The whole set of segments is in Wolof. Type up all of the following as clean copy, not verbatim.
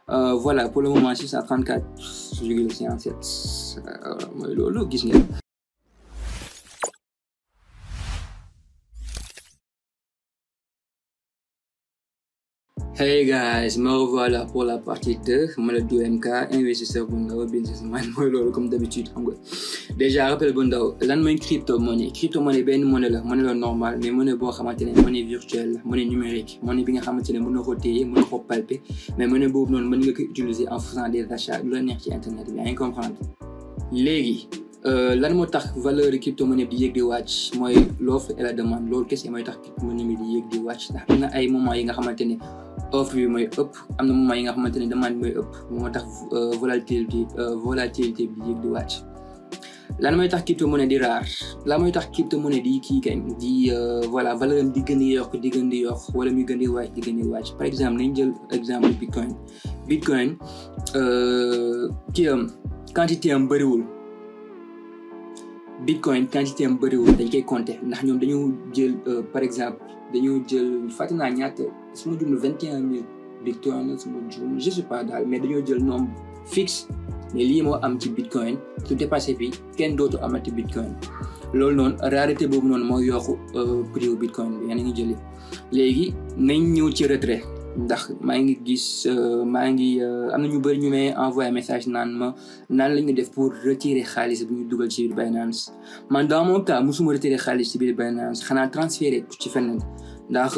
Voilà, pour le moment 634,57 mooy loolu gis ngeen. Hey guys, me revoilà pour la partie 2. Moi le 2MK, investisseur bu ndaw businessman mooy loolu comme d'habitude xam nga. Déjà rappel bu ndaw lan mooy crypto-monnaie. Crypto-monnaie benn monnaie la normal mais monnaie boo xamante ne monnaie virtuelle la monnaie numérique monnaie bi nga xamante ne mën na ko téye mën na ko palper mais monnaie boobu noonu mën nga ko utiliser en faisant des achats lu la neex ci internet bi yaa ngi comprendre. Léegi lan moo tax valeur crypto-monnaie bi di yéeg di wàcc mooy l'offre et la demande loolu kese mooy tax crypto-monnaie bi di yéeg di wàcc ndax am na ay moments yi nga xamante ne offre bi mooy ëpp am na moment yi nga xamante ne demande mooy ëpp moo tax volatilité bi yéeg di wàcc. lan mooy tax crypto-monnaie di raar lan mooy tax crypto-monnaie di kii kañ di voilà valeur am di gën di yokk wala muy gën di wàcc par exemple nañ jël exemple bitcoin kii am quantité am bëriwul dañ koy compter ndax ñoom dañoo jël par exemple dañoo jël fàtte naa ñaata su ma jumlu 21 000 bitcoin su ma jumlu je sais pas daal mais dañoo jël nombre fixe mais lii moo am ci bitcoin su dépassé bi kenn dootu amati bitcoin loolu noonu rareté boobu noonu moo yokku prix bitcoin bi yéen a ngi jëli léegi nañ ñëw ci retrait ndax maa ngi gis am na ñu bëri ñu may envoyé message naan la ñu def pour retirer xaalis bi ñu dugal ci biir Binance man dans mon cas musuma retirer xaalis ci biir Binance xanaa transférer ci feneen ndax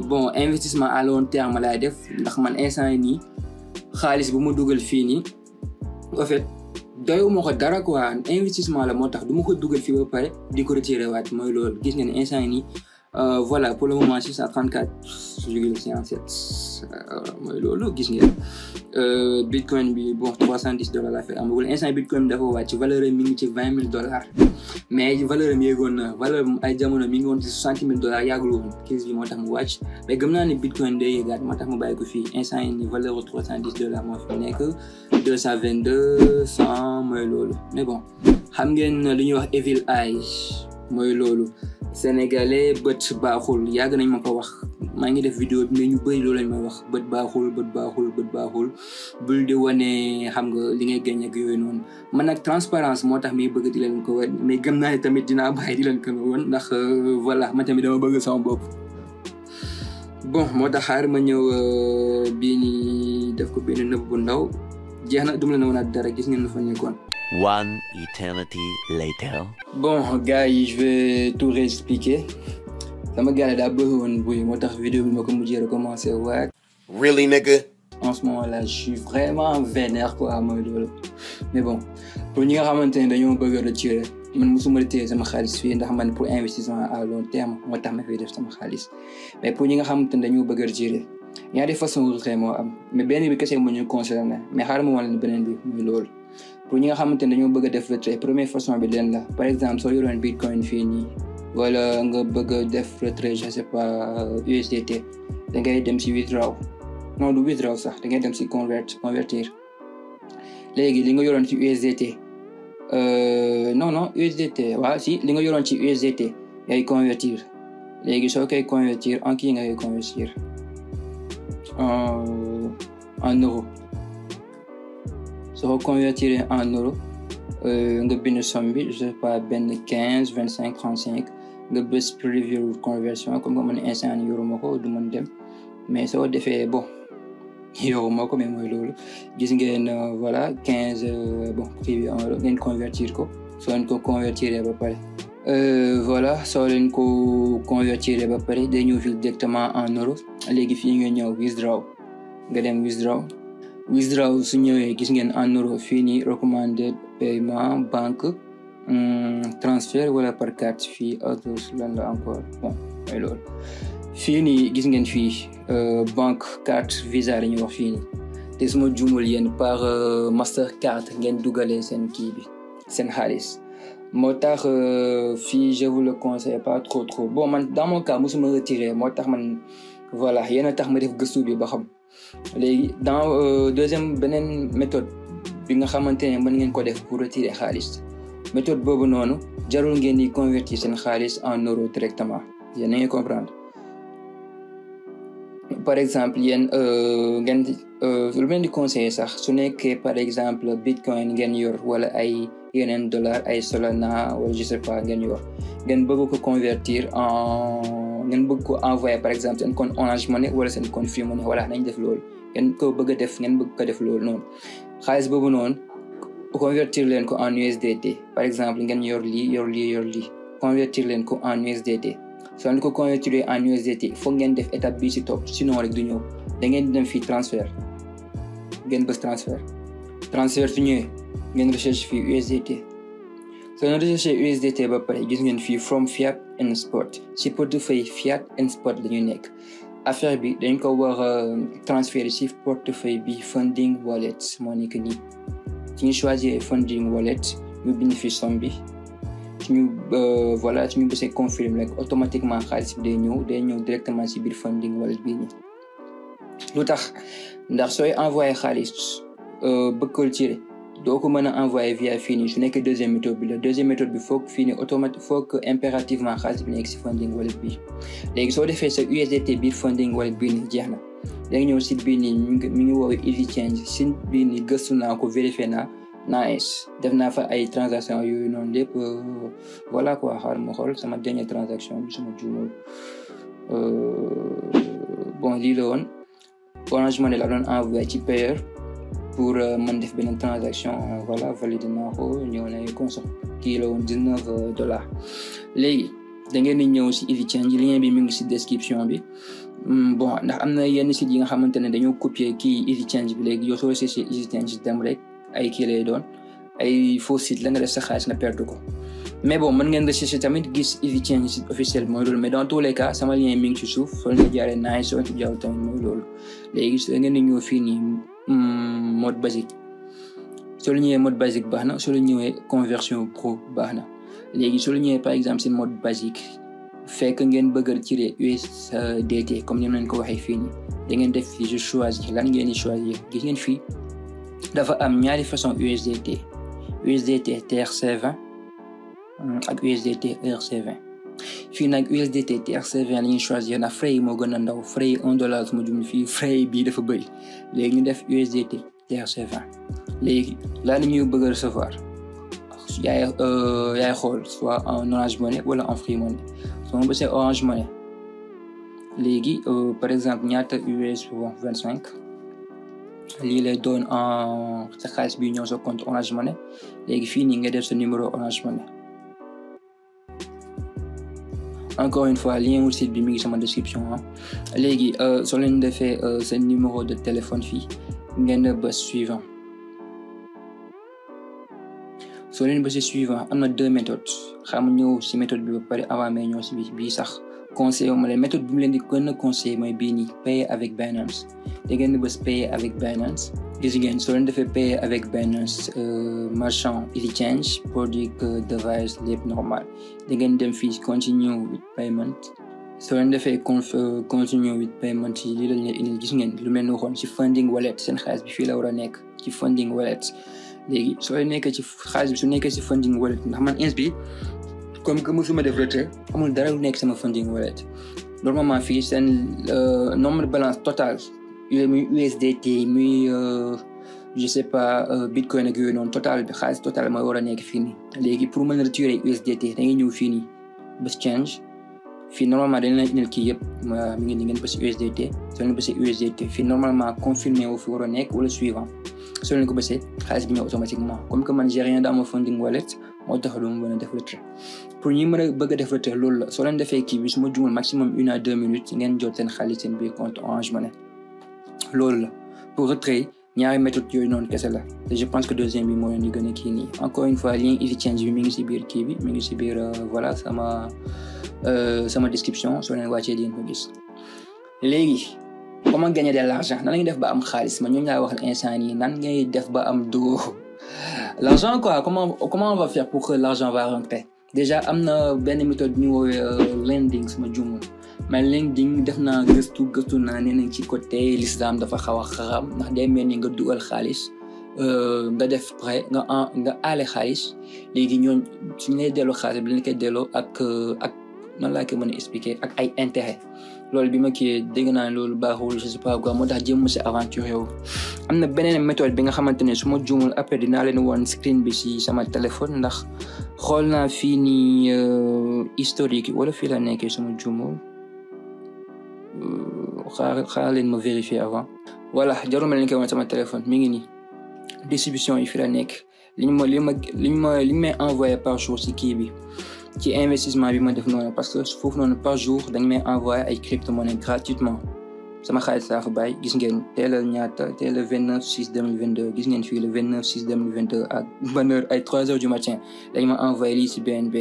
bon investissement à long terme laay def ndax man instant yi nii xaalis bu ma dugal fii nii en fait doyuma ko dara quoi investissement la moo tax du ma ko dugal fii ba pare di ko retirer waat mooy loolu gis ngeen instant yi nii voilà pour le moment 634,57 mooy loolu gis ngeen bitcoin bi bon $310 la fait amagul instant bitcoin bi dafa wàcc valeur mi ngi ci $20,000 mais valeur mi yéegoon na valeur ay jamono mi ngi woon ci $60,000 yàggul woon crise bi moo tax mu wàcc mais gëm naa ne bitcoin day yéegaat moo tax mu bàyyi ko fii instant yi ni valeur $310 moo fi nekk 222 100 mooy loolu mais bon xam ngeen li ñuy wax evil eye mooy loolu sénégalais bët baaxul yàgg nañ ma ko wax maa ngi def vidéo bi mais ñu bëri loolu lañ may wax bët baaxul bul di wane xam nga li ngay gagné ak yooyu noonu man nag transparence moo tax mi bëgg di leen ko wan mais gëm naa ne tamit dinaa bàyyi di leen ko wan ndax voilà man tamit dama bëgg sama bopp. bon moo tax xaar ma ñëw bii nii def ko benn nëb bu ndaw jeex na duma leen wanaat dara gis ngeen na fa nekkoon. One eternity later. Bon gars yi je vais tout réexpliquer sama gars daa bëri woon buy moo tax vidéo bi ma ko mujjee recommencer waat. Really nigga. En ce moment là je suis vraiment vénère quoi mooy loolu mais bon pour ñi nga xamante ne dañoo bëgg a retirer man mosuma retirer sama xaalis fii ndax man pour investissement à long terme moo tax ma fiy def sama xaalis mais pour ñi nga xamante ne dañoo bëgg a retirer ñaari façon retrait moo am mais benn bi kese moo ñu concerné mais xaaral ma wan leen beneen bi muy loolu. pour ñi nga xamante ne dañoo bëgg a def retrait première façon bi leen la par exemple soo yoroon bitcoin fii nii wala nga bëgg a def retrait je sais pas USDT da ngay dem si withdraw non du withdraw sax da ngay dem si convertir léegi li nga yoroon ci USDT non USDT waaw si li nga yoroon ci USDT ngay convertir léegi soo koy convertir en kii nga koy convertir en euro. soo convertir en euro nga bind somme bi je sais pas benn 15 25 35 nga bës preview conversion comme nga mën instant ni yoruma ko du mën dem mais soo defee bon yoruma ko mais mooy loolu gis ngeen voilà 15 bon prix bi en euro ngeen convertir ko soo leen ko convertir ba pare voilà soo leen ko convertir ba pare day ñëw fii directement en euro léegi fii nga ñëw withdraw nga dem withdraw su ñëwee gis ngeen en euro fii nii recommanded paiement banque transfert wala par carte fii autos lan la encore bon mooy loolu fii nii gis ngeen fii banque carte visa la ñuy wax fii nii te suma juumul yéen par Mastercard ngeen dugalee seen kii bi seen xaalis moo tax fii je vous le conseille pas trop bon man dans mon cas mosuma retirer moo tax man voilà yéen a tax ma def gëstu bi ba xam léegi dans deuxième beneen méthode bi nga xamante ne mën ngeen ko def pour retirer xaalis méthode boobu noonu jarul ngeen di convertir seen xaalis en euro directement yéen a ngi comprendre par exemple yéen ngeen lu leen di conseiller sax su nekkee par exemple bitcoin ngeen yor wala ay yeneen dollar ay Solana wala je sais pas ngeen yor ngeen bëgg ko convertir en ngeen bëgg ko envoyer par exemple seen compte Orange Money wala seen compte Free Money voilà nañ def loolu ngeen ko bëgg a def ngeen bëgg ko def loolu noonu xaalis boobu noonu convertir leen ko en USDT par exemple ngeen yor lii convertir leen ko en USDT soo leen ko convertir en USDT foog ngeen def étape bii ci topp sinon rek du ñëw da ngeen di dem fii transfert ngeen bës transfert su ñëwee ngeen recherche fii USDT soo leen recherche USDT ba pare gis ngeen fii from fiat and spot ci portefeuille fiat and spot la ñu nekk affaire bi dañ ko war a transférer ci portefeuille bi funding wallet moo nekk nii ci ñu choisir funding wallet ñu bind fi somme bi suñu voilà suñu bësee confirmer rek automatiquement xaalis bi day ñëw directement ci biir funding wallet bii nii lu tax ndax sooy envoyer xaalis bëgg ko tirer doo ko mën a envoyer via fii nii su nekkee deuxième méthode bi la deuxième méthode bi foog fii nii foog impérativement xaalis bi nekk ci funding wallet bi léegi soo defee sa USDT biir funding wallet bii nii jeex na léegi ñëw site bii nii mi ngi woowee Easy Change site bii nii gëstu naa ko vérifié naa nice def naa fa ay transaction yooyu noonu lépp voilà quoi xaar ma xool sama dernière transaction bi sama juumul bon lii la woon Orange Money la doon envoyé ci payeur pour mën def beneen transaction voilà validé naa ko ñëw na consort kii la woon $19 léegi da ngeen di ñëw ci Easy Change lien bi mi ngi ci description bi bon ndax am na yenn sites yi nga xamante ne dañoo copier kii Easy Change bi léegi yow soo recherché Easy Change dem rek ay kii lay doon ay faux site la nga def sa xaalis nga perdre ko mais bon mën ngeen rechercher tamit gis Easy Change site officiel mooy loolu mais dans tous les cas sama lien mi ngi ci suuf soo leen jaaree naaj soo leen jaaree tamit mooy loolu léegi soo ngeen di ñëw fii nii mode basique soo leen ñëwee mode basique baax na soo leen ñëwee conversion pro baax na léegi soo leen ñëwee par exemple si mode basique fekk ngeen bëgg a tirer USDT comme ni ma leen ko waxee fii nii da ngeen def fii je choisir lan ngeen di choisir gis ngeen fii dafa am ñaari façon USDT TRC20 ak USDT ERC20 fii nag USDT TRC20 la ñuy choisir na frais yi moo gën a ndaw frais yi $1 su ma juml fii frais bii dafa bëri léegi ñu def USDT TRC20 léegi laa la ñuy bëgg a recevoir yaay xool soit en Orange Money wala en Free Money soo ma bësee Orange Money léegi par exemple ñaata US 25 lii lay doon en sa xaalis bi ñëw sa compte Orange Money léegi fii nii nga def sa numéro Orange Money encore une fois lien wu site bi mi ngi sama description léegi soo leen defee sa numéro de téléphone fii ngeen bës suivant soo leen bësee suivant am na 2 méthodes xam ñëw si méthode bi ba pare avant mais ñëw si bii sax conseil ma leen méthode bi mu leen di gën a conseiller mooy bii nii payer avec Binance da ngeen di bës payer avec Binance gis ngeen soo leen defee payer avec Binance marchand Easy Change product device lépp normal da ngeen dem fii continue with payment soo leen defee continue with payment yi lii la ñu indi gis ngeen lu mel ni waxoon ci funding wallet seen xaalis bi fii la war a nekk ci funding wallet léegi soo nekkee ci xaalis bi su nekkee ci funding wallet ndax man ins bi comme que musuma def retrait amul dara lu nekk sama funding wallet normalement fii seen nombre de balance total muy USDT muy je sais pas bitcoin ak yooyu noonu total bi xaalis total mooy war a nekk fii nii léegi pour mën a retirer USDT da ngay ñëw fii nii bës change fii normalement dañ leen indil kii yëpp mi ngi ni ngeen bës USDT soo leen bësee USDT fii normalement confirmé wu fi war a nekk wala suivant soo leen ko bësee xaalis bi ñëw automatiquement comme que man j'ai rien dans mon funding wallet moo tax lu mu mën a def retrait pour ñi mën a bëgg a def retrait loolu la soo leen defee kii bi su ma jumul maximum 1 à 2 minutes ngeen jot seen xaalis seen biir compte Orange Money loolu la pour retrait ñaari méthode yooyu noonu kese la te je pense que deuxième bi moo leen di gën a kii nii encore une fois lien Easy Change bi mi ngi si biir kii bi mi ngi si biir voilà sama description soo leen wàccee di ngeen ko gis léegi comment gagner de l'argent nan la ñuy def ba am xaalis ma ñooñu laa waxal instant yi nan ngay def ba am doo l'argent quoi comment on va faire pour que l'argent va rentrer déjà am na benn méthode ñu woowee lending sama jumul mais lending def naa gëstu naa nee nañ ci côté l'islam dafa xaw a xaram ndax day mel ni nga dugal xaalis nga def prêt nga aale xaalis léegi ñooñ suñu lay delloo xaalis bi lañ koy delloo ak noonu laa koy mën a expliquer ak ay intérêt loolu bi ma kii dégg naa loolu baaxul je sais pas quoi moo tax jéem si aventure yow am na beneen méthode bi nga xamante ne su ma juumul après dinaa leen woon screen bi si sama téléphone ndax xool naa fii nii historique wala fii la nekkee su ma juumul xaar leen ma vérifier avant voilà jarul ma leen koy woon sama téléphone mi ngi nii distribution yi fii la nekk li ñu may envoyé par jour si kii bi ci investissement bi ma def noonu parce que foofu noonu par jour dañ may envoyé ay crypto-monnaie gratuitement sama xaalis laa fa bàyyi gis ngeen teel a ñaata teel a 29/6/2022 gis ngeen fii le 29/6/2022 ak bonne heure ay 3 heures du matin dañ ma envoyé lii si BNB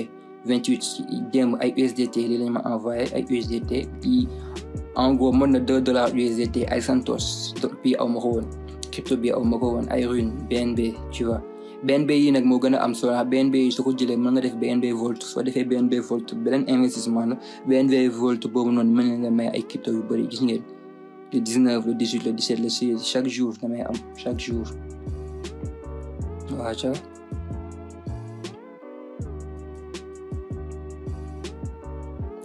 28 démb ay USDT lii lañ ma envoyé ay USDT yi en gros mën na $2 USDT ay Santos bi aw ma ko woon crypto bi aw ma ko woon ay Rune BNB tu vois BNB yi nag moo gën a am solo BNB yi su ko jëlee mën nga def BNB Volt soo defee BNB Volt beneen investissement la BNB Volt boobu noonu mën na la may ay crypto yu bëri gis ngeen le 19 le 18 le 17 le 16 chaque jour damay am chaque jour waaw ca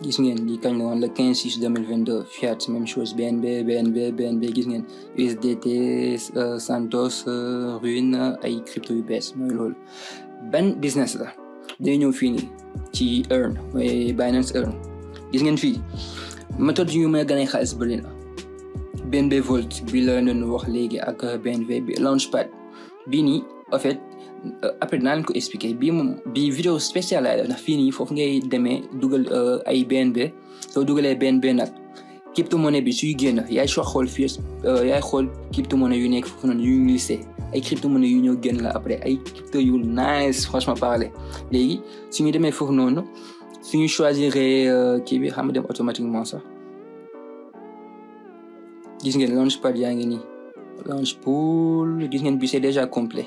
gis ngeen lii kañ la woon le 15/6/2022 fiat même chose BNB gis ngeen USDT Santos Rune ay crypto yu bees mooy loolu ban business la day ñëw fii nii ci Earn mooy Binance Earn gis ngeen fii méthode yu may gën a xaalis bëri na BNB Volt bi la doon wax léegi ak BNB bi Launchpad bii nii en fait après dinaa leen ko expliquer bii vidéo spéciale la ndax fii nii foofu ngay demee dugal ay BNB soo dugalee BNB nag crypto-monnaie bi suy génn yaay xool fii yaay xool crypto-monnaie yu nekk foofu noonu yu ñu listé ay crypto-monnaie yu ñëw génn la après ay crypto yu nice franchement parler léegi suñu demee foofu noonu suñu choisir kii bi xam nga dem automatiquement sax gis ngeen Launchpad yaa ngi nii Launchpool gis ngeen bi c'est déjà complet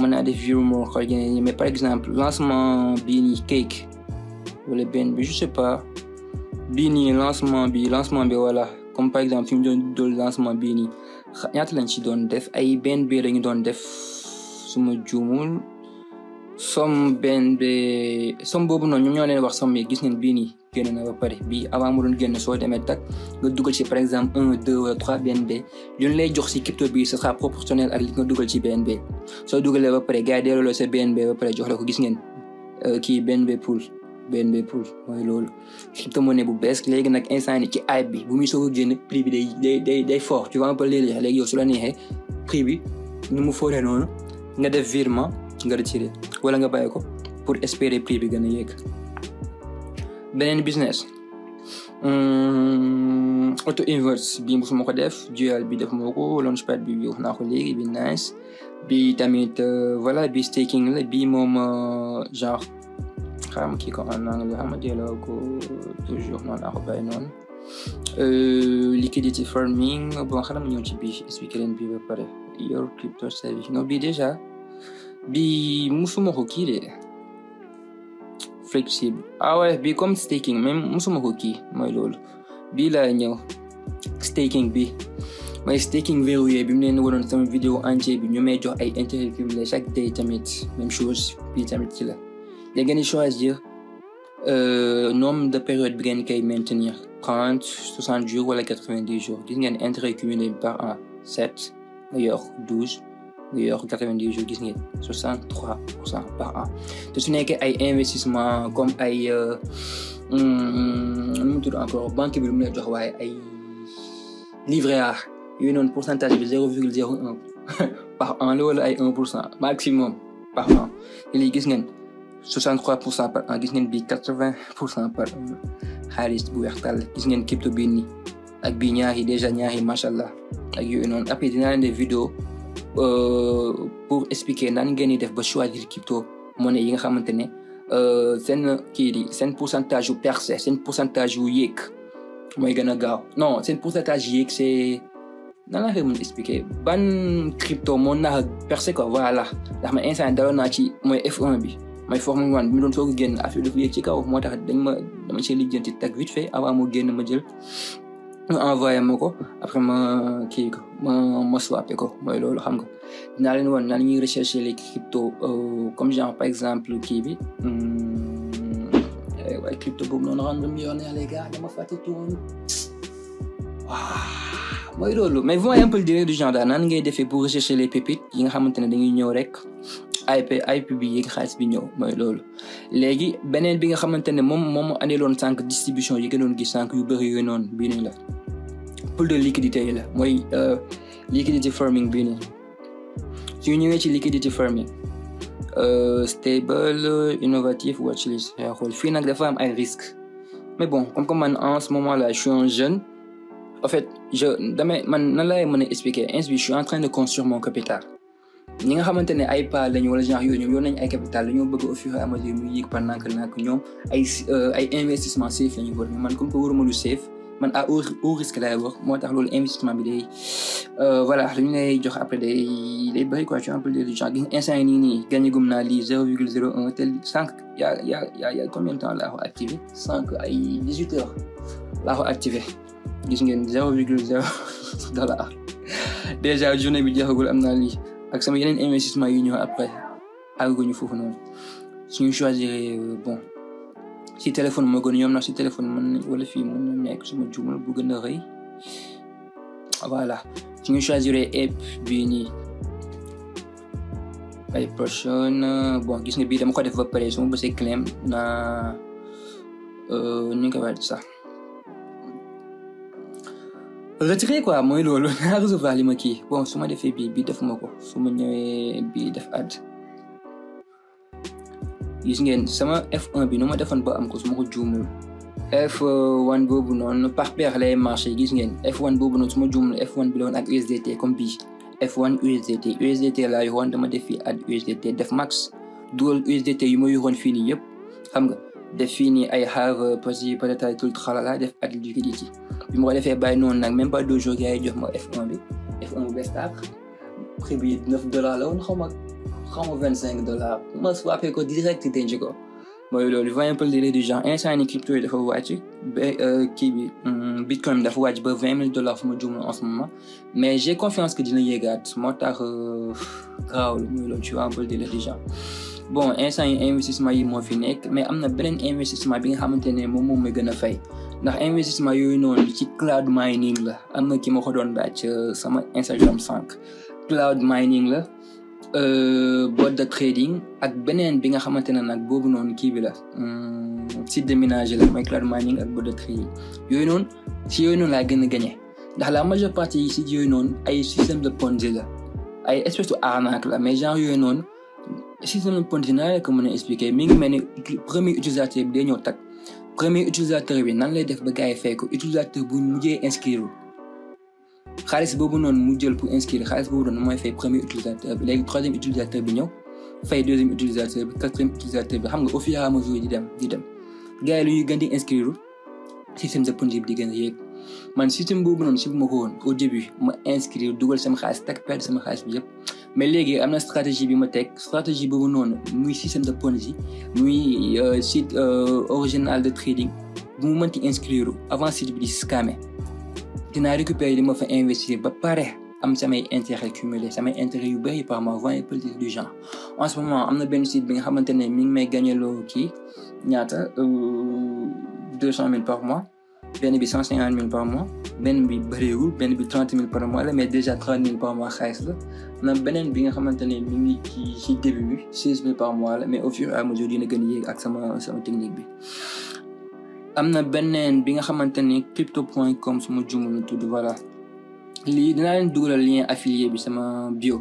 mën naa def view moo xool yeneen yi mais par exemple lancement bii nii Cake wala benn bi je sais pas bii nii lancement bi voilà comme par exemple fi mu doon lancement bii nii ñaata lañ ci doon def ay BNB lañu doon def suma juumul somme boobu noonu ñoom ñoo leen wax somme yi gis ngeen bii nii génn na ba pare bii avant mu doon génn soo demee tak nga dugal ci par exemple 1 2 wala 3 BNB lu ñu lay jox ci crypto bi ce sera proportionnel ak li nga dugal ci BNB soo dugalee ba pare gars yi delloo sa BNB ba pare jox la ko gis ngeen kii BNB pool mooy loolu crypto-monnaie bu bees léegi nag instant ni ci hype bi bu muy soog a génn prix bi day fort tu vois un peu léegi yow su la neexee prix bi nu mu fooree noonu nga def virement nga retiré wala nga bàyyi ko pour espérer prix bi gën a yéeg beneen business auto inverse bi musuma ko def dual bi def moo ko Launchpad bi wax naa ko léegi bi nice bi tamit voilà bi staking la bi moom genre xam kii ko en anglais xam nga delloo ko toujours noonu laa ko bàyyi noonu liquidity farming bon xanaa ma ñëw ci bii expliquer leen bii ba pare your crypto service non bii déjà bi musuma ko kii de flexible ouais bi comme staking même musuma ko kii mooy loolu bii laa ñëw staking bi mooy staking verrouillé bi mu leen waroon sama vidéo entier bi ñu may jox ay intérêt cumulé chaque day tamit même chose bii tamit ci la léegi ngeen choisir nombre de période bi ngeen koy maintenir 30 60 jours wala 90 jours gis ngeen intérêt cumulé par an 7 nga yor 12 nga yor 90 jours gis ngeen 63% par an te su nekkee ay investissement comme ay nu mu tudd encore banque bi lu mu lay jox waaye ay livret A yooyu noonu pourcentage bi 0,01 par an la wala ay 1% maximum par an te lii gis ngeen 63% par an gis ngeen bii 80% par an xaalis bu weex tàll gis ngeen crypto bii nii ak bii ñaari déjà ñaari macha allah ak yooyu noonu après dinaa leen def vidéo pour expliquer nan ngeen di def ba choisir crypto monnaie yi nga xamante ne seen kii di seen pourcentage yu percé seen pourcentage yu yéeg mooy gën a gaaw non seen pourcentage yéeg c'est nan la mën expliquer ban crypto moo naa percé quoi voilà ndax ma instant daloon naa ci mooy F1 bi mooy Formule 1 bi mu doon soog a génn affaire dafa yéeg ci kaw moo tax dama ci lijjanti tag vite fait avant moo génn ma jël envoyé ma ko après ma kii ko ma swappé ko mooy loolu xam nga dinaa leen wan nan ñuy rechercher les cryptos comme genre par exemple kii bi waaye crypto boobu noonu rendre millionnaire les gars dama fàtte tuwoon waaw mooy loolu mais voyez un peu le délire du genre daal nan ngay defee pour rechercher les pépites yi nga xamante ne dañuy ñëw rek IP bi yéeg xaalis bi ñëw mooy loolu léegi beneen bi nga xamante ne moom andiloon sànq distribution yi gënoon gis sànq yu bëri yooyu noonu bii nii la pool de liquidité yi la mooy liquidity farming bii nii su ñu ñëwee ci liquidity farming stable innovative watchlist yaa xool fii nag dafa am ay risques mais bon comme man en ce moment là je suis un jeune en fait man nan laay mën a expliquer je suis en train de construire mon capital ñi nga xamante ne ay pas lañu wala genre yooyu ñoom yoon nañu ay capital dañoo bëgg au fur et à mesure muy yéeg par nànk ñoom ay investissement safe lañu war man comme que waruma lu safe man à haut risque laay wax moo tax loolu investissement bi day voilà lu ñu lay jox après day bëri quoi tu vois un peu de genre gis instant yi nii gagné gum naa lii 0,01 tel sànq y a combien de temps laa ko activé sànq ay 18 heures laa ko activé gis ngeen 0,0 dollar déjà journée bi jeexagul am naa lii ak sama yeneen investissement yu ñëw après àgguñu foofu noonu suñu choisir bon si téléphone moo gën ñoom nag si téléphone mën wala fii mën na nekk suma juumal bu gën a rëy voilà suñu choisir app bii nii ay prochaine bon gis nga bii dama ko def ba pare su ma bësee claim na ni nga ko waxee sax retiré quoi mooy loolu naa recevoir li ma kii bon su ma defee bii defuma ko su ma ñëwee bii def add gis ngeen sama F1 bi nu ma defoon ba am ko su ma ko juumul F1 boobu noonu par paire lay marché gis ngeen F1 boobu noonu su ma juumul F1 bi la woon ak USDT comme bii F1 USDT laa yoroon dama def fii add USDT def max dugal USDT yu ma yoroon fii nii yëpp xam nga def fii nii ay have peut-être tralala def add liquidity bi ma ko defee bàyyi noonu nag même pas 2 jours gars yi jox ma F1 bu bees tàq prix bi $9 la woon xaw ma $25 ma swappé ko direct denc ko mooy loolu voyez un peu le délire du genre instant ni crypto yi dafa wàcc kii bi bitcoin dafa wàcc ba $20,000 fu ma juumul en ce moment mais j'ai confiance que dina yéegaat moo tax gaawul mooy loolu tu vois un peu le délire du genre bon instant yi investissement yi moo fi nekk mais am na beneen investissement bi nga xamante ne moom mooy gën a fay ndax investissement yooyu noonu ci cloud mining la am na ki ma ko doon laaj sama Instagram 5 cloud mining la bot de trading ak beneen bi nga xamante ne nag boobu noonu kii bi la site de minage la mooy cloud mining ak bot de trading yooyu noonu si yooyu noonu laa gën a gagné ndax la majeure partie yi si yooyu noonu ay système de Ponzi la ay espèce de arnaque la mais genre yooyu noonu système de Ponzi naa la ko mën a expliquer mi ngi mel ni premier utilisateur bi day ñëw tag premier utilisateur bi nan lay def ba gars yi fay ko utilisateur bu mujjee inscrire xaalis boobu noonu mu jël pour inscrire xaalis boobu noonu mooy fay premier utilisateur bi léegi troisième utilisateur bi ñëw fay deuxième utilisateur bi quatrième utilisateur bi xam nga au fur et à mesure di dem gars yi lu ñuy gën di inscrire système de Ponzi bi di gën a yéeg man système boobu noonu si bu ma ko woon au début ma inscrire dugal sama xaalis teg perdre sama xaalis bi yëpp mais léegi am na stratégie bi ma teg stratégie boobu noonu muy système de Ponzi muy site original de trading bu mu mënti inscrire avant site bi di scammer dinaa récupérer li ma fa investir ba pare am samay intérêt cumulé samay intérêt yu bëri par mois voyez peu du genre en ce moment am na benn site bi nga xamante ne mi ngi may gagneloo kii ñaata 200,000 par mois benn bi 150,000 par mois benn bi bëriwul benn bi 30,000 par mois la mais déjà 30,000 par mois xaalis la na beneen bi nga xamante ne mi ngi ci début bi 16,000 par mois la mais au fur et à mesure dina gën a yéeg ak sama technique bi am na beneen bi nga xamante ne crypto.com suma jumul tudd voilà lii dinaa leen dugalal lien affilié bi sama bio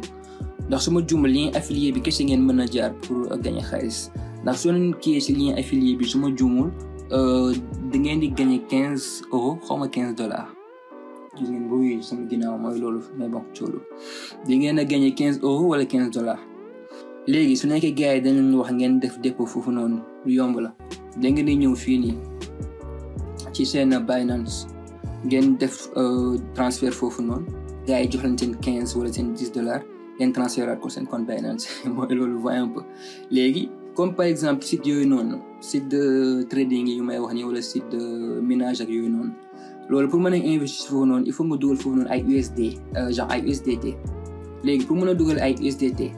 ndax suma jumul lien affilié bi kese ngeen mën a jaar pour gagner xaalis ndax soo leen kii ci lien affilié bi suma jumul da ngeen di gagner €15 xaw ma $15 gis ngeen booy sama ginnaaw mooy loolu mais bon coolu da ngeen a gagner €15 wala $15 léegi su nekkee gars yi dañ leen wax ngeen def dépôt foofu noonu lu yomb la da ngeen di ñëw fii nii ci seen Binance ngeen def transfert foofu noonu gars yi jox leen seen 15 wala seen $10 ngeen transféraat ko seen compte Binance mooy loolu voyez un peu léegi comme par exemple site yooyu noonu site de trading yu may wax nii wala site de minage ak yooyu noonu loolu pour mën a investir foofu noonu il faut nga dugal foofu noonu ay USD genre ay USDT léegi pour mën a dugal ay USDT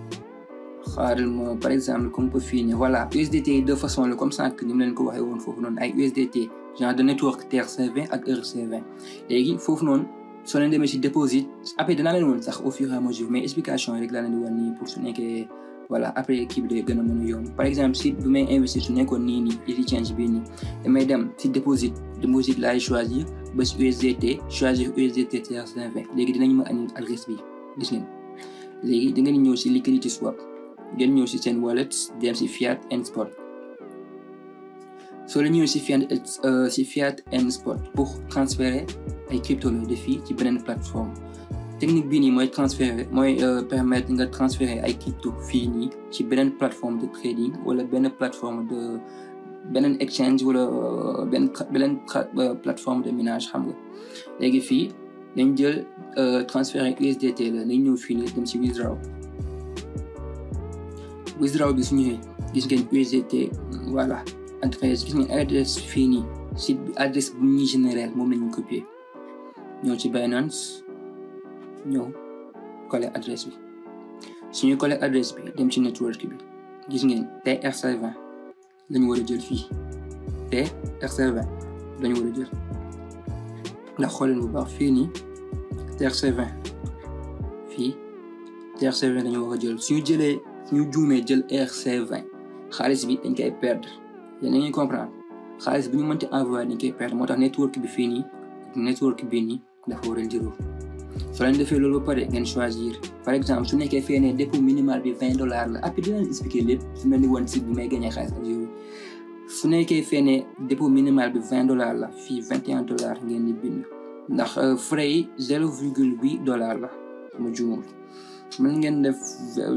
par exemple comme que fii nii voilà USDT yi de façon la comme ça que ni mu leen ko waxee woon foofu noonu ay USDT genre de network TRC20 ak ERC20 léegi foofu noonu soo leen demee ci deposit après dinaa leen woon sax au fur et à mesure mais explication yi rek laa leen di wan nii pour su nekkee voilà après kii bi day gën a mën a yomb par exemple si bu may investir su nekkoon nii Easy Change bii nii damay dem ci deposit laay choisir bés USDT choisir USDT TRC20 léegi dinañ ma andi adresse bi gis ngeen léegi da ngeen ñëw ci liquidity swap ngeen ñëw ci seen wallet dem ci fiat and spot soo leen ñëw ci fiat and spot pour transférer ay crypto la defi ci beneen plateforme technique bii nii mooy permettre nga transférer ay crypto fii nii ci beneen plateforme de trading wala benn plateforme de beneen exchange wala beneen plateforme de minage xam nga léegi fii dañ jël transférer USDT la nañ ñëw fii nii dem ci withdraw bi su ñëwee gis ngeen USDT voilà adresse gis ngeen adresse fii nii site bi adresse bu ñuy général moom la ñu copier ñëw ci Binance ñëw coller adresse bi suñu coller adresse bi dem ci network bi gis ngeen TRC20 lañu war a jël fii TRC20 lañu war a jël ndax xooleen bu baax fii nii TRC20 fii TRC20 lañu war a jël suñu juumee jël ERC20 xaalis bi dañ koy perdre yéen a ngi comprendre xaalis bi ñu mënti envoyer dañ koy perdre moo tax network bi fii nii network bii nii dafa war a jëloo soo leen defee loolu ba pare ngeen choisir par exemple su nekkee fee ne dépôt minimal bi $20 la après dina leen expliquer lépp su mel ni woon site bi may gagné xaalis ak yooyu su nekkee fee ne dépôt minimal bi $20 la fii $21 ngeen di bind ndax frais yi $0.8 la sama juumul mën ngeen def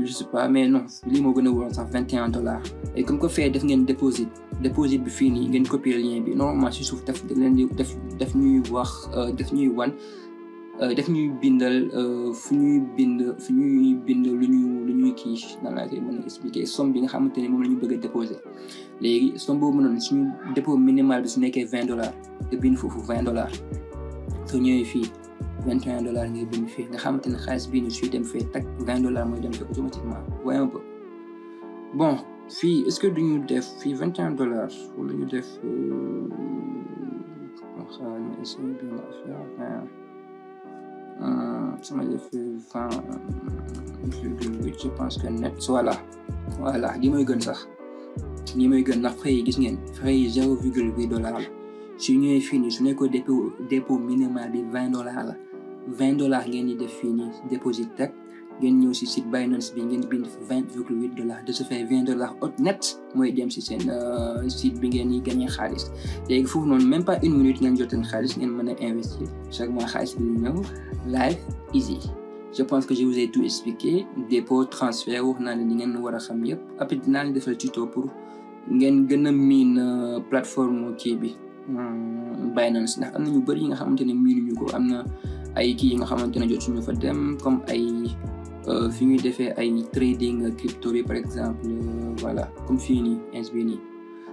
je sais pas mais non lii moo gën a wóor sax $21 et comme que fee def ngeen déposit bi fii nii ngeen copier lien bi normalement si suuf daf leen di def ñuy wax def ñuy wan def ñuy bindal fu ñuy bind lu ñuy kii nan laa koy mën a expliquer somme bi nga xamante ne moom la ñu bëgg a déposer léegi somme boobu noonu suñu dépôt minimal bi su nekkee $20 te bind foofu $20 soo ñëwee fii $21 ngay bind fii nga xamante ne xaalis bii nii suy dem fee tak $20 mooy dem fee automatiquement voyez un peu bon fii est-ce que duñu def fii $21 wala ñu def sama def 20,8 je pense que net voilà li mooy gën sax li mooy gën ndax frais yi gis ngeen frais yi $0.8 la su ñëwee fii nii su nekkoo dépôt minimal bi $20 la $20 ngeen di def fii nii déposit teg ngeen ñëw si site Binance bi ngeen bind $20.8 de ce fait $20 net mooy dem si seen site bi ngeen di gagné xaalis léegi foofu noonu même pas une minute ngeen joteen xaalis ngeen mën a investir chaque mois xaalis bi ñëw live easy. Je pense que je vous ai tout expliqué dépôt transfert wax naa leen di ngeen war a xam yëpp après dinaa leen defal tuto pour ngeen gën a miin plateforme kii bi Binance ndax am na ñu bëri yi nga xamante ne miinuñu ko am na ay kii yi nga xamante ne jotuñu fa dem comme ay fi ñuy defee ay trading crypto bi par exemple voilà comme fii nii ins bi nii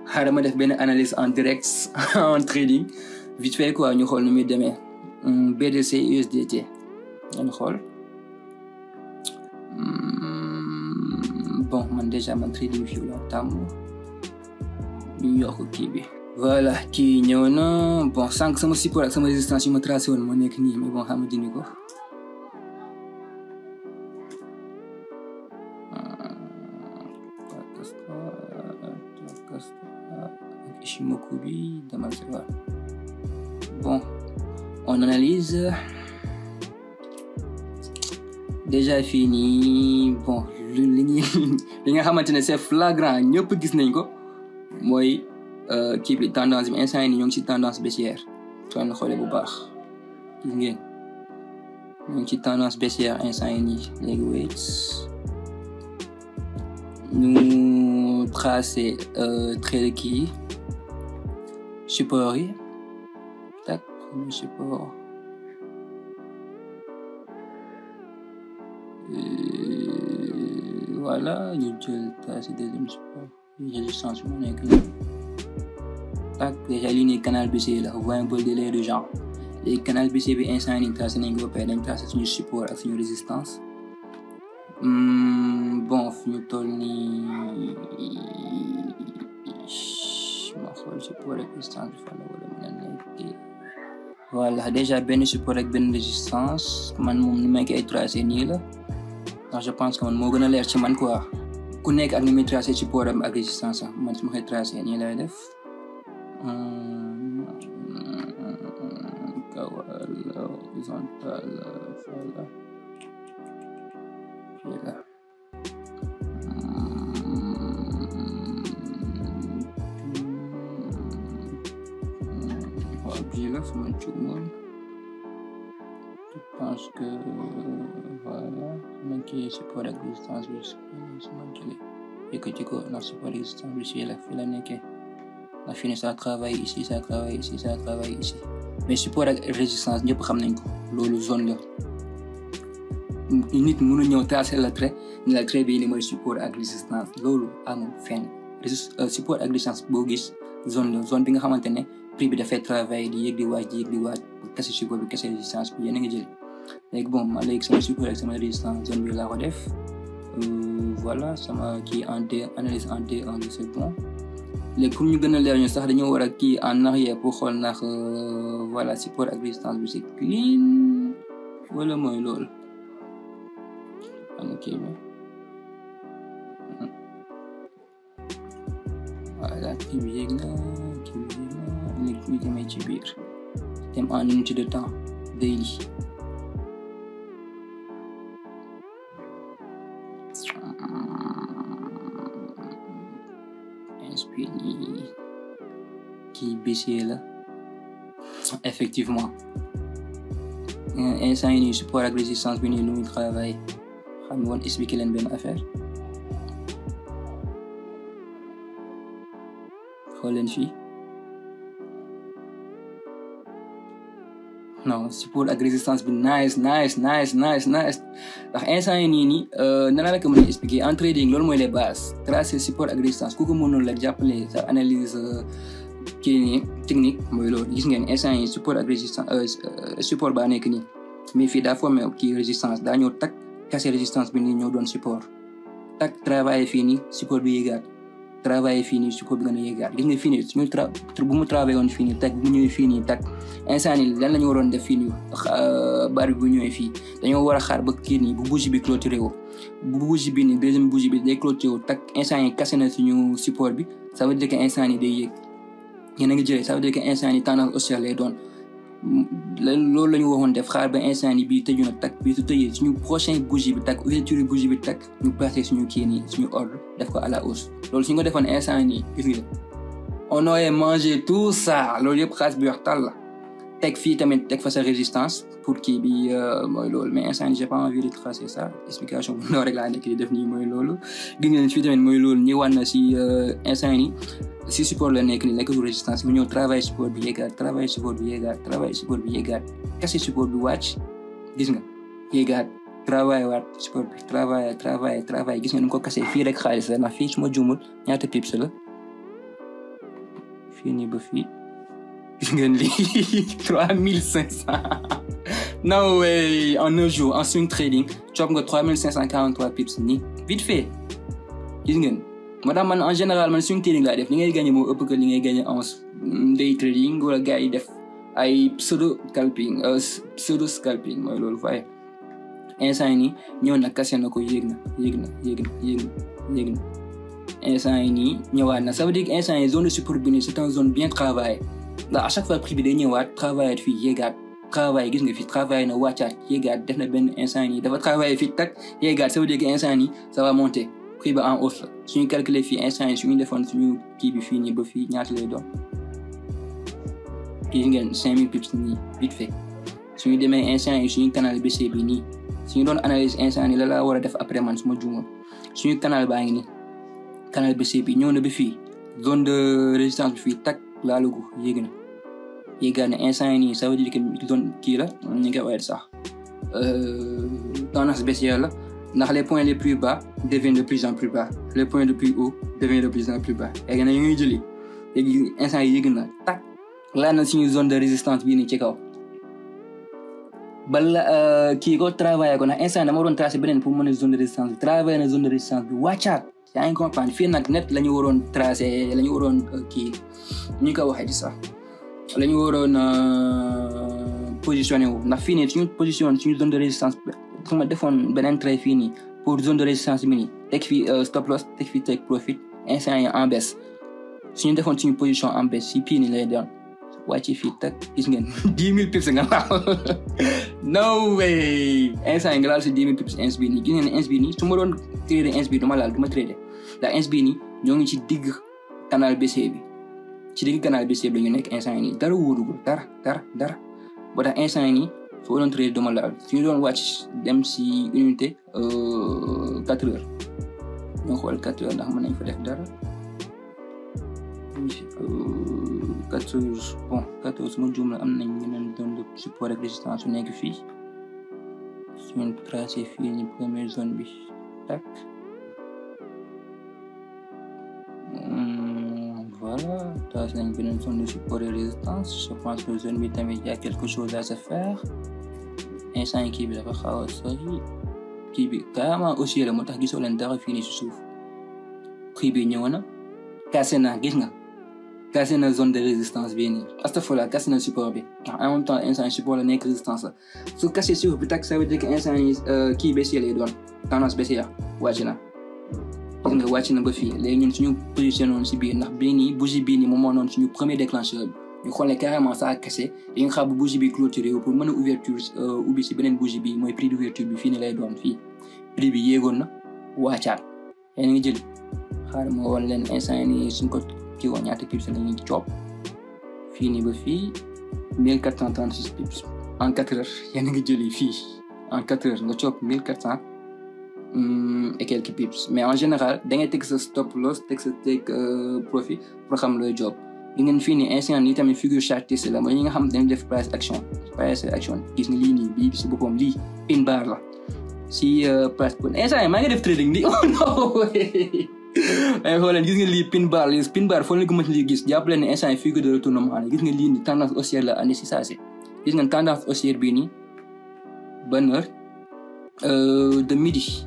xaaral ma def benn analyse en direct en trading vite fait quoi ñu xool nu muy demee BTC USDT ngeen xool bon man déjà man trading view la tàmm ñu yokk kii bi voilà kii ñëw na bon sànq sama support ak sama résistance yu ma tracé woon moo nekk nii mais bon xam nga dindi ko Ishimoku bi demal si waaw bon on analyse déjà fii nii bon li nga xamante ne c'est flagrant ñëpp gis nañ ko mooy kii bi tendance bi instant yii ñoo ngi ci tendance baissière soo leen xoolee bu baax gis ngeen ñoo ngi ci tendance baissière instant yii nii léegi wait ñu tracé trade kii support yi tak premier support voilà ñu jël tracé deuxième support résistance moo nekk nii tak déjà lii nii canal baissier la voyez un peu le délai de genre léegi canal baissier bi instant yii tracé nañ ko ba pare dañ tracé suñu support ak suñu résistance bon ñu toll nii ma xool support ak résistance bi fan la wala mën na nekk voilà déjà benn support ak benn résistance man moom ni ma koy tracé nii la ndax je pense que man moo gën a leer ci man quoi ku nekk ak ni muy tracé support am ak résistance am man su ma koy tracé nii lay def kawal horizontal voilà voilà bii la sama juumoon je pense que voilà ma kii support ak résistance bi sama jëlee yëkkati ko ndax support résistance bi fii la nekkee ndax fii ne ça travaille ici ça travaille ici ça travaille ici mais support ak résistance ñëpp xam nañ ko loolu zone la nit mënu ñëw tracer la trait ni la trait bii ni mooy support ak résistance loolu amul fenn support ak résistance boo gis zone la zone bi nga xamante ne prix bi dafay travailler di yéeg di waaj kese support bi kese résistance bi yéen a ngi jël léegi bon ma léegi sama support ak sama résistance zone bi laa ko def voilà sama kii en D analyse en D1 bi c'est bon léegi pour ñu gën a leer ñu sax dañoo war a kii en arrière pour xool ndax voilà support ak résistance bi c'est clean wala mooy loolu ana kii bi voilà kii bi yéeg na léegi ñu demee ci biir dem en unité de temps daily inspire kii baissier la effectivement instant yi nii support ak résistance bi nii lu muy travail xam nga woon expliquer leen benn affaire xool leen fii non support ak résistance bi nice ndax instant yi nii nana la ko mën a expliquer en trading loolu mooy les bases tracer support ak résistance ku ko mënoon la jàppale sa analyse kii nii technique mooy loolu gis ngeen instant yi support ak résistance support baa nekk nii mais fii daa formé kii résistance daa ñëw tak casser résistance bi nii ñëw doon support tak travailler fii nii support bi yéegaat travailler fii nii support bi gën a yéegaat gis nga fii nii suñu bu mu travaillé woon fii nii tak bu ñëwee fii nii tak instant yi lan la ñu waroon def fii nii bari bu ñëwee fii dañoo war a xaar ba kii nii bu bougie bi clôturé woo bu bougie bi nii deuxième bougie bi day clôturé woo tak instant yi cassé na suñu support bi ça veut dire que instant yi day yéeg yéen a ngi jëlee ça veut dire que instant yi tendance haussière lay doon loolu la ñu waxoon def xaar ba instant yi bii tëju na tak bii su tëjee suñu prochain bougie bi tak ouverture bougie bi tak ñu passé suñu kii nii suñu ordre def ko à la hausse loolu suñu ko defoon instant nii gis nga on aurait mangé tout ça loolu yëpp xaalis bi wax tal la teg fii tamit teg fa sa résistance pour kii bi mooy loolu mais instant j'ai pas envie de tracer ça explication bu ndaw rek laa nekk di def nii mooy loolu gis ngeen fii tamit mooy loolu ñëwaat na si instant yi si support la nekk nii nekkul résistance bi ñëw travail support bi yéegaat travail support bi yéegaat travail support bi yéegaat kese support bi wàcc gis nga yéegaat travail waat support bi travail gis nga ni ko kase fii rek xaalis la ndax fii su ma juumul ñaata pips la fii nii ba fii gis ngeen lii 3500 no way en un jour en swing trading coop nga 3543 pips nii vite fait gis ngeen moo tax man en général man swing trading laa def li ngay gagné moo ëpp que li ngay gagné en day trading wala gars yi def ay pseudo scalping mooy loolu waaye instant yi nii ñëw na kase na ko yéeg na instant yi nii ñëwaat na ça veut dire que instant yi zone de support bi nii c'est une zone bien travaillée ndax à chaque fois prix bi day ñëwaat travailler fii yéegaat travail gis nga fi travail na wàccaat yéegaat def na benn instant yi dafa travailler fii tak yéegaat ça veut dire que instant yi ça va monter prix ba en hausse la suñu calculer fii instant yi suñu defoon suñu kii bi fii nii ba fii ñaata lay doon gis ngeen 5000 pips nii vite fait suñu demee instant yi suñu canal BC bi nii suñu doon analyse instant yi la laa war a def après man su ma juumoon suñu canal baa ngi nii canal BC bi ñëw na ba fii zone de résistance bi fii tak laalugu yéeg na yéegaat na instant yi nii ça veut dire que zone kii la ñu ngi koy waxee sax tendance baissière la ndax les points les plus bas deviennent de plus en plus bas les points de plus haut deviennent de plus en plus bas léegi nag ñu ngi jëli léegi instant yi yéeg na tak laal na suñu zone de résistance bii nii ci kaw bala kii ko travailler ko ndax instant dama waroon tracé beneen pour mën a zone de résistance bi travailler na zone de résistance bi wàccaat yaa ngi comprendre fii nag net la ñu waroon tracé la ñu waroon kii ñu ko waxee ci sax la ñu waroon positionné wu ndax fii nii suñu position suñu zone de résistance su ma defoon beneen trait fii nii pour zone de résistance bi nii teg fii stop loss teg fii take profit instant yi en baisse suñu defoon suñu position en baisse si pii nii lay doon wàcc fii teg gis ngeen 10 000 pips nga laal no way instant yi nga laal si 10 000 pips ins bii nii gis ngeen ins bii nii su ma doon trader ins bii du ma laal du ma trader ndax ins bii nii ñoo ngi ci digg canal baissier bi ci digg canal baissier bi la ñu nekk instant yi nii dara wóorugul dara boo tax instant yi nii soo doon trader du ma laal su ñu doon wàcc dem si unité 4 heures ñoo xool 4 heures ndax mën nañ fa def dara 14 bon 14 ma juum la am nañ ñeneen zone de support ak résistance su nekk fii suñu tracé fii ni première zone bi tak voilà tracé nañ beneen zone de support et résistance je pense que zone bi tamit y a quelque chose à se faire instant yi kii bi dafa xaw a sori kii bi carrément aussi la moo tax gisoo leen dara fii nii si suuf prix bi ñëw na cassé na gis nga cassé na zone de résistance bi nii astafurlah cassé na support bi en même temps instant yi support la nekk résistance la su cassé suuf bi tak ça veut dire que instant yi kii baissier lay doon tendance baissière wàcc na gis nga wàcc na ba fii léegi ñun suñu position woon si biir ndax bii nii bougie bii nii moom moo noon suñu premier déclencheur bi ñu xool ne carrément ça a cassé dañu xaar bu bougie bi clôturé pour mën a ouverture ubbi si beneen bougie bi mooy prix d'ouverture bi fii ni lay doon fii prix bi yéegoon na wàccaat yéen ngi jël xaaral ma woon leen instant yi nii suñ ko kii woon ñaata pips la ñuy coop fii nii ba fii 1436 pips en 4 heures yéen ngi jëli fii en 4 heures nga coop 1400 et quelques pips mais en général da ngay teg sa stop loss teg sa take profit pour xam looy job li ngeen fii nii instant yi tamit figure chartiste la mooy ñi nga xam dañu def price action gis nga lii nii bii si boppam lii pin bar la si price point instant yi maa ngi def trading nii oh no ay xooleen gis nga lii pin bar foo leen ko mën gis jàpp leen ne instant yi figure de retournement la gis nga lii nii tendance haussière la andi si saa si gis nga tendance haussière bii nii bonne heure de midi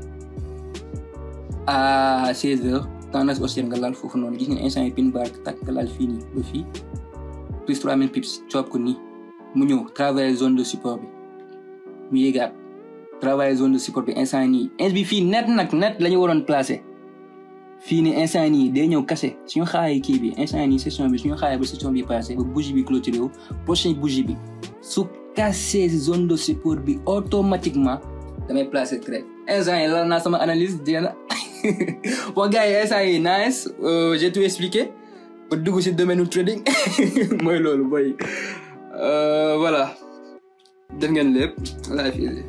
à 16 heures tendance haussière nga laal foofu noonu gis ngeen instant yi pin bar tak nga laal fii nii ba fii plus 3000 pips coop ko nii mu ñëw travailler zone de support bi mu yéegaat travailler zone de support bi instant nii ins bi fii net la ñu waroon placer fii nii instant nii day ñëw kase suñu xaayee kii bi instant nii session bi suñu xaayee ba session bi passé ba bougie bi clôturé wu prochaine bougie bi su casser zone de support bi automatiquement damay placer trade instant yi la naa sama analyse dina bon gars yi instant yi nice j'ai tout expliqué ba dugg ci domaine trading mooy loolu boy voilà def ngeen lépp live